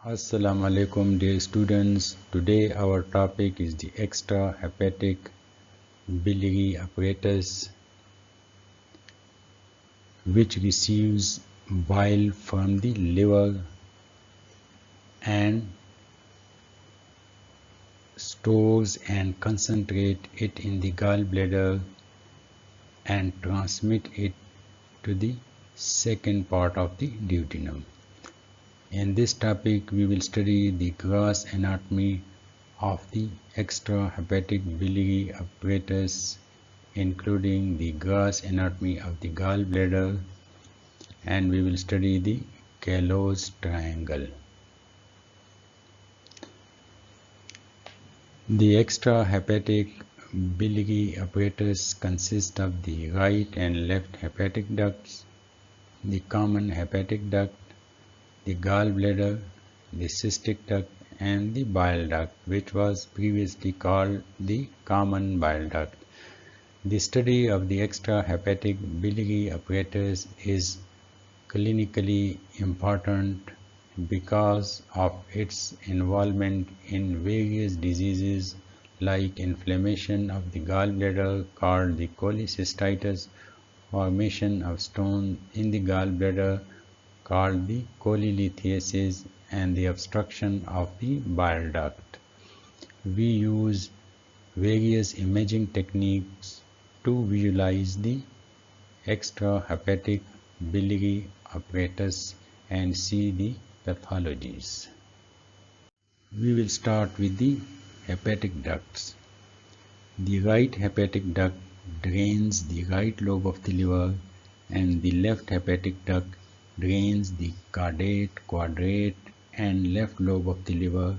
Assalamu alaikum dear students. Today our topic is the extrahepatic biliary apparatus which receives bile from the liver and stores and concentrate it in the gallbladder and transmit it to the second part of the duodenum. In this topic we will study the gross anatomy of the extrahepatic biliary apparatus, including the gross anatomy of the gallbladder, and we will study the Galois triangle. The extrahepatic biliary apparatus consists of the right and left hepatic ducts, the common hepatic duct, the gallbladder, the cystic duct, and the bile duct, which was previously called the common bile duct. The study of the extrahepatic biliary apparatus is clinically important because of its involvement in various diseases like inflammation of the gallbladder called the cholecystitis, formation of stone in the gallbladder called the cholelithiasis, and the obstruction of the bile duct. We use various imaging techniques to visualize the extrahepatic biliary apparatus and see the pathologies. We will start with the hepatic ducts. The right hepatic duct drains the right lobe of the liver, and the left hepatic duct drains the caudate, quadrate, and left lobe of the liver.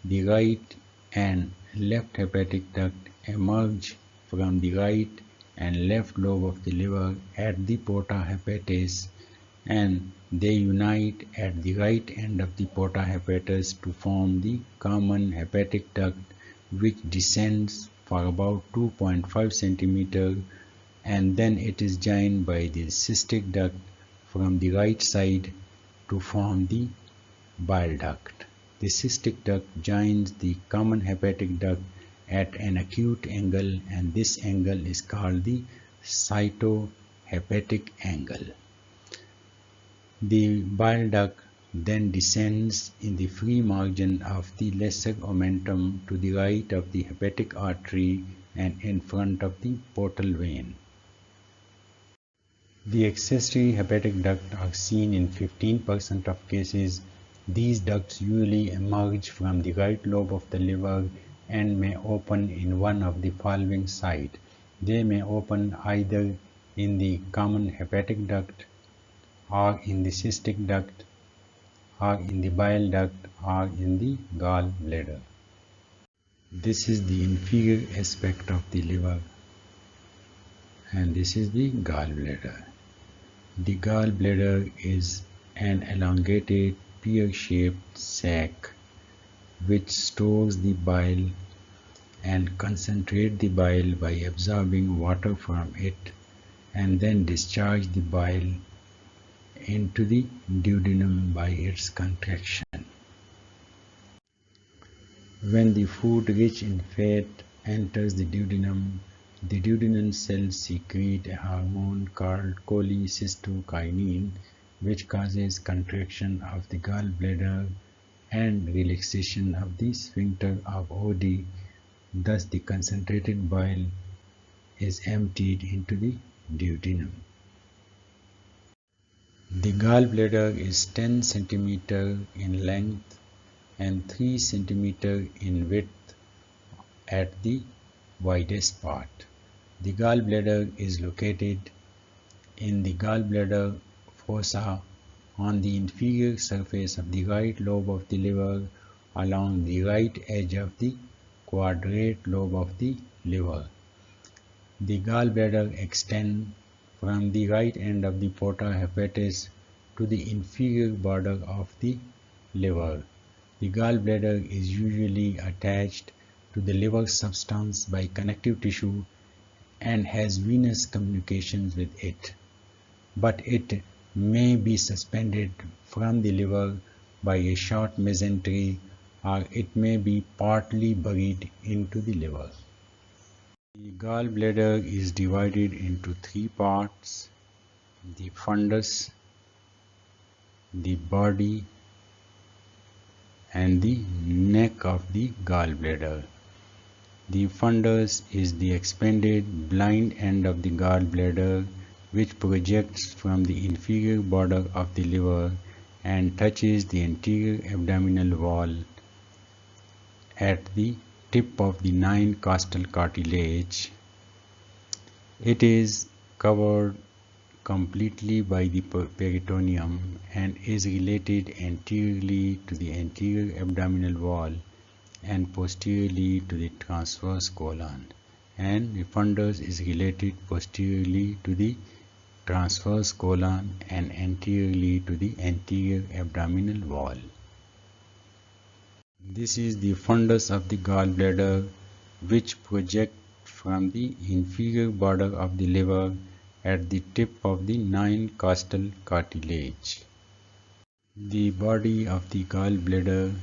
The right and left hepatic duct emerge from the right and left lobe of the liver at the porta hepatis, and they unite at the right end of the porta hepatis to form the common hepatic duct, which descends for about 2.5 cm, and then it is joined by the cystic duct from the right side to form the bile duct. The cystic duct joins the common hepatic duct at an acute angle, and this angle is called the cytohepatic angle. The bile duct then descends in the free margin of the lesser omentum to the right of the hepatic artery and in front of the portal vein. The accessory hepatic duct are seen in 15% of cases. These ducts usually emerge from the right lobe of the liver and may open in one of the following sites. They may open either in the common hepatic duct, or in the cystic duct, or in the bile duct, or in the gallbladder. This is the inferior aspect of the liver, and this is the gallbladder. The gallbladder is an elongated pear-shaped sac which stores the bile and concentrates the bile by absorbing water from it, and then discharge the bile into the duodenum by its contraction. When the food rich in fat enters the duodenal cells secrete a hormone called cholecystokinin, which causes contraction of the gallbladder and relaxation of the sphincter of Oddi. Thus the concentrated bile is emptied into the duodenum. The gallbladder is 10 cm in length and 3 cm in width at the widest part. The gallbladder is located in the gallbladder fossa on the inferior surface of the right lobe of the liver along the right edge of the quadrate lobe of the liver. The gallbladder extends from the right end of the porta hepatis to the inferior border of the liver. The gallbladder is usually attached to the liver substance by connective tissue and has venous communications with it, but it may be suspended from the liver by a short mesentery, or it may be partly buried into the liver. The gallbladder is divided into three parts: the fundus, the body, and the neck of the gallbladder. The fundus is the expanded blind end of the gallbladder, which projects from the inferior border of the liver and touches the anterior abdominal wall at the tip of the 9 costal cartilage. It is covered completely by the peritoneum and is related anteriorly to the anterior abdominal wall and posteriorly to the transverse colon, and the fundus is related posteriorly to the transverse colon and anteriorly to the anterior abdominal wall. This is the fundus of the gallbladder, which projects from the inferior border of the liver at the tip of the 9 costal cartilage. The body of the gallbladder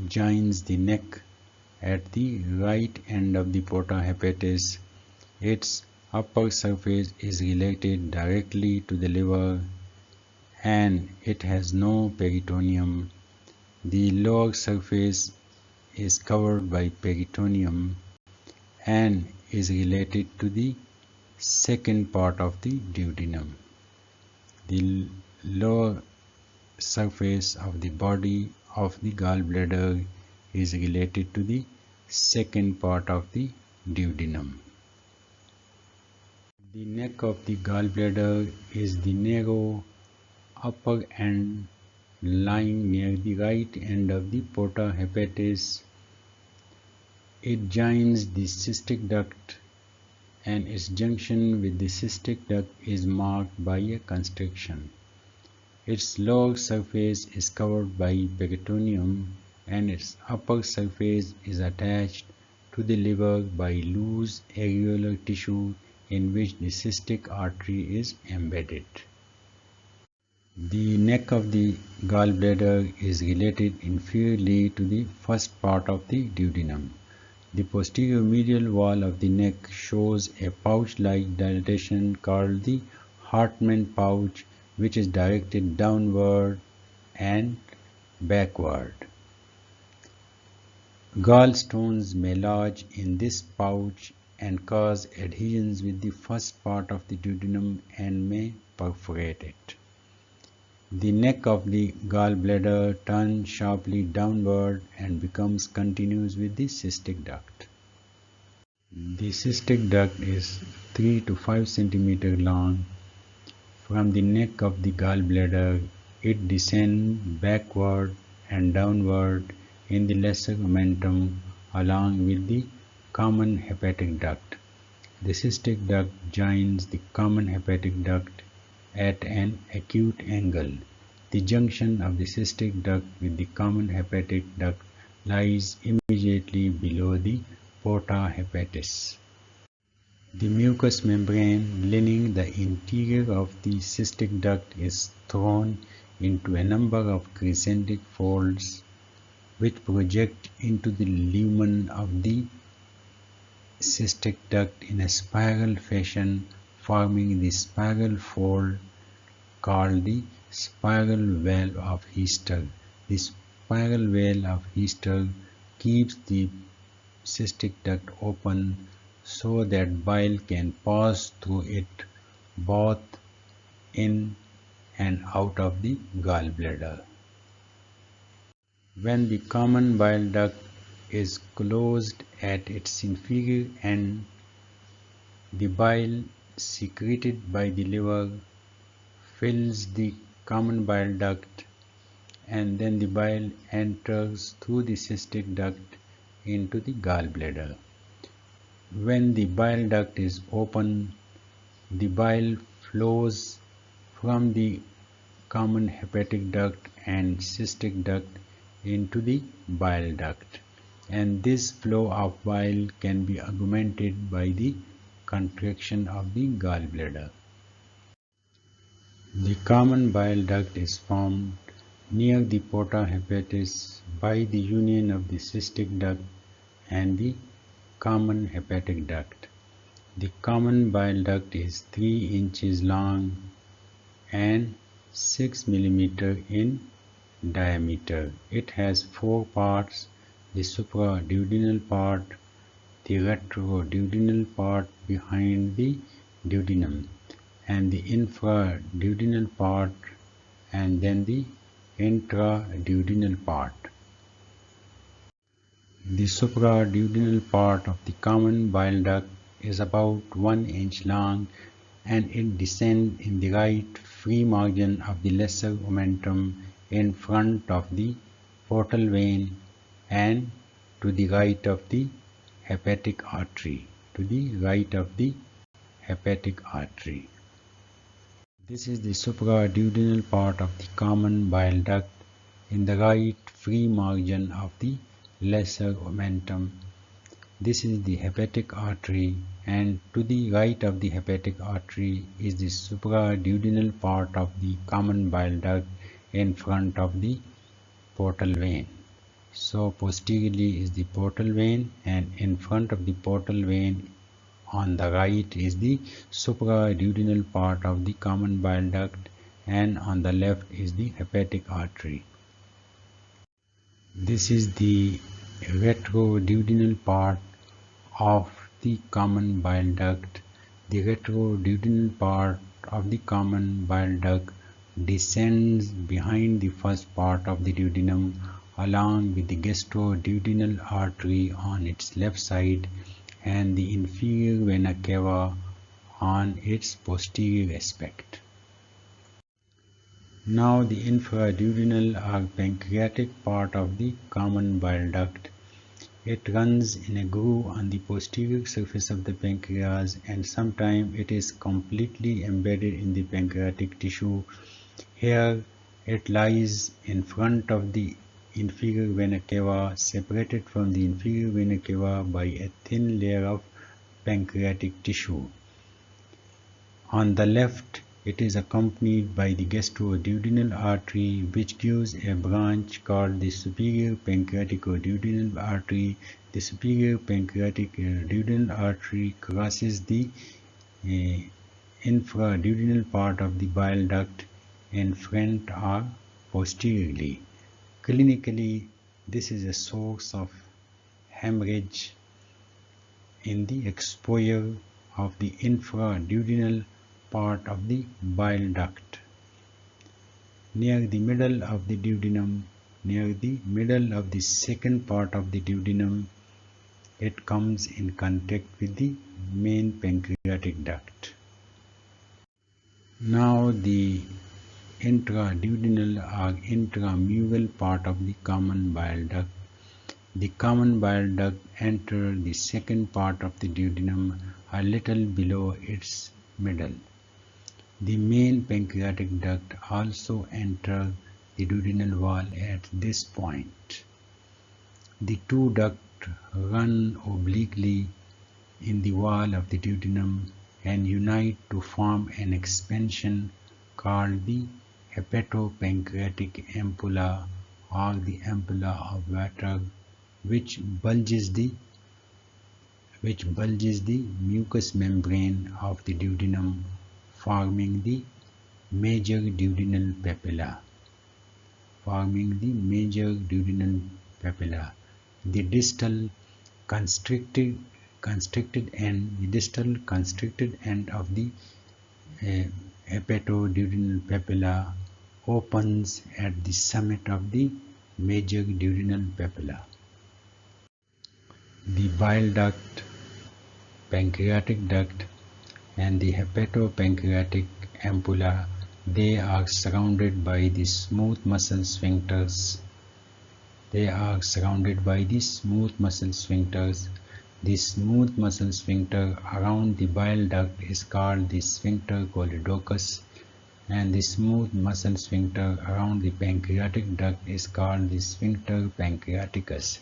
joins the neck at the right end of the porta hepatis. Its upper surface is related directly to the liver and it has no peritoneum. The lower surface is covered by peritoneum and is related to the second part of the duodenum. The lower surface of the body of the gallbladder is related to the second part of the duodenum. The neck of the gallbladder is the narrow upper end lying near the right end of the porta hepatis. It joins the cystic duct and its junction with the cystic duct is marked by a constriction. Its lower surface is covered by peritoneum and its upper surface is attached to the liver by loose areolar tissue in which the cystic artery is embedded. The neck of the gallbladder is related inferiorly to the first part of the duodenum. The posterior medial wall of the neck shows a pouch-like dilatation called the Hartmann pouch, which is directed downward and backward. Gallstones may lodge in this pouch and cause adhesions with the first part of the duodenum and may perforate it. The neck of the gallbladder turns sharply downward and becomes continuous with the cystic duct. The cystic duct is 3 to 5 cm long. From the neck of the gallbladder, it descends backward and downward in the lesser omentum along with the common hepatic duct. The cystic duct joins the common hepatic duct at an acute angle. The junction of the cystic duct with the common hepatic duct lies immediately below the porta hepatis. The mucous membrane lining the interior of the cystic duct is thrown into a number of crescentic folds which project into the lumen of the cystic duct in a spiral fashion, forming the spiral fold called the spiral valve of Hester. The spiral valve of Hester keeps the cystic duct open so that bile can pass through it both in and out of the gallbladder. When the common bile duct is closed at its inferior end, the bile secreted by the liver fills the common bile duct and then the bile enters through the cystic duct into the gallbladder. When the bile duct is open, the bile flows from the common hepatic duct and cystic duct into the bile duct, and this flow of bile can be augmented by the contraction of the gallbladder. The common bile duct is formed near the porta hepatis by the union of the cystic duct and the common hepatic duct. The common bile duct is 3 inches long and 6 mm in diameter. It has 4 parts: the supraduodenal part, the retroduodenal part behind the duodenum, and the infraduodenal part, and then the intraduodenal part. The supraduodenal part of the common bile duct is about 1 inch long, and it descends in the right free margin of the lesser omentum in front of the portal vein and to the right of the hepatic artery. This is the supraduodenal part of the common bile duct in the right free margin of the lesser omentum. This is the hepatic artery, and to the right of the hepatic artery is the supraduodenal part of the common bile duct in front of the portal vein. So posteriorly is the portal vein, and in front of the portal vein on the right is the supraduodenal part of the common bile duct, and on the left is the hepatic artery. This is the retroduodenal part of the common bile duct. The retroduodenal part of the common bile duct descends behind the first part of the duodenum along with the gastroduodenal artery on its left side and the inferior vena cava on its posterior aspect. Now the infraduodenal or pancreatic part of the common bile duct. It runs in a groove on the posterior surface of the pancreas, and sometimes it is completely embedded in the pancreatic tissue. Here it lies in front of the inferior vena cava, separated from the inferior vena cava by a thin layer of pancreatic tissue. On the left, it is accompanied by the gastroduodenal artery, which gives a branch called the superior pancreaticoduodenal artery. The superior pancreaticoduodenal artery crosses the infraduodenal part of the bile duct in front or posteriorly. Clinically, this is a source of hemorrhage in the exposure of the infraduodenal part of the bile duct. Near the middle of the duodenum, near the middle of the second part of the duodenum, it comes in contact with the main pancreatic duct. Now the intraduodenal or intramural part of the common bile duct. The common bile duct enters the second part of the duodenum a little below its middle. The main pancreatic duct also enters the duodenal wall at this point. The two ducts run obliquely in the wall of the duodenum and unite to form an expansion called the hepatopancreatic ampulla or the ampulla of Vater, which bulges the mucous membrane of the duodenum, forming the major duodenal papilla. The distal constricted end of the hepatoduodenal papilla opens at the summit of the major duodenal papilla. The bile duct, pancreatic duct, and the hepatopancreatic ampulla, they are surrounded by the smooth muscle sphincters. The smooth muscle sphincter around the bile duct is called the sphincter choledocus, and the smooth muscle sphincter around the pancreatic duct is called the sphincter pancreaticus.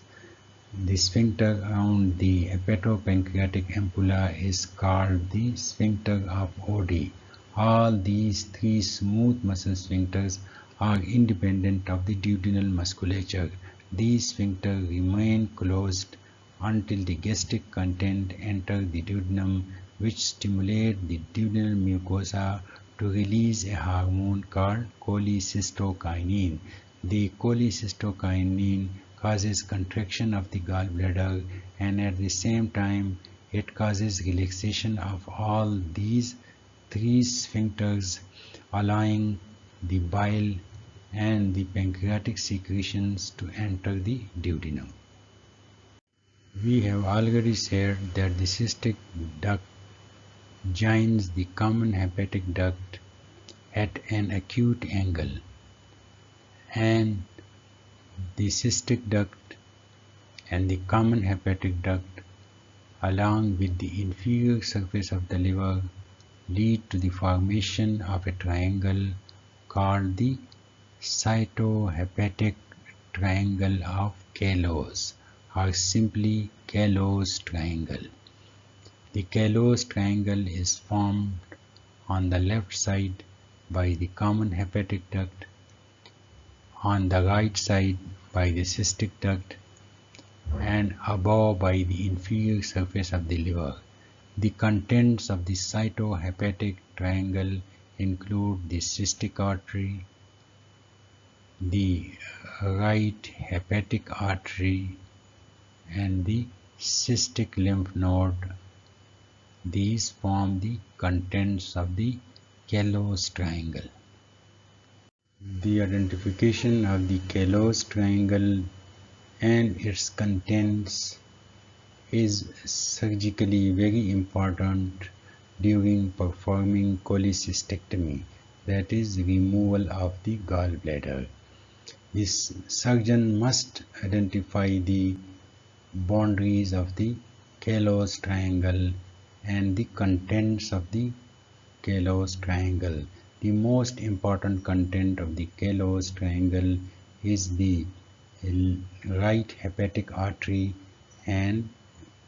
The sphincter around the hepatopancreatic ampulla is called the sphincter of Oddi. All these three smooth muscle sphincters are independent of the duodenal musculature. These sphincters remain closed until the gastric content enters the duodenum, which stimulates the duodenal mucosa to release a hormone called cholecystokinin. The cholecystokinin causes contraction of the gallbladder, and at the same time it causes relaxation of all these three sphincters, allowing the bile and the pancreatic secretions to enter the duodenum. We have already said that the cystic duct joins the common hepatic duct at an acute angle, and the cystic duct and the common hepatic duct, along with the inferior surface of the liver, lead to the formation of a triangle called the cytohepatic triangle of Kalos, or simply Kalos triangle. The Kalos triangle is formed on the left side by the common hepatic duct, on the right side by the cystic duct, and above by the inferior surface of the liver. The contents of the cytohepatic triangle include the cystic artery, the right hepatic artery, and the cystic lymph node. These form the contents of the Kalos triangle. The identification of the Kalos triangle and its contents is surgically very important during performing cholecystectomy, that is, removal of the gallbladder. This surgeon must identify the boundaries of the Kalos triangle and the contents of the Kalos triangle. The most important content of the Kalos triangle is the right hepatic artery and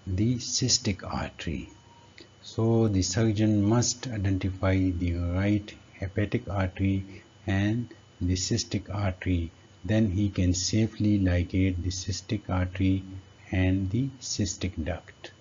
the cystic artery. So the surgeon must identify the right hepatic artery and the cystic artery. Then he can safely ligate the cystic artery and the cystic duct.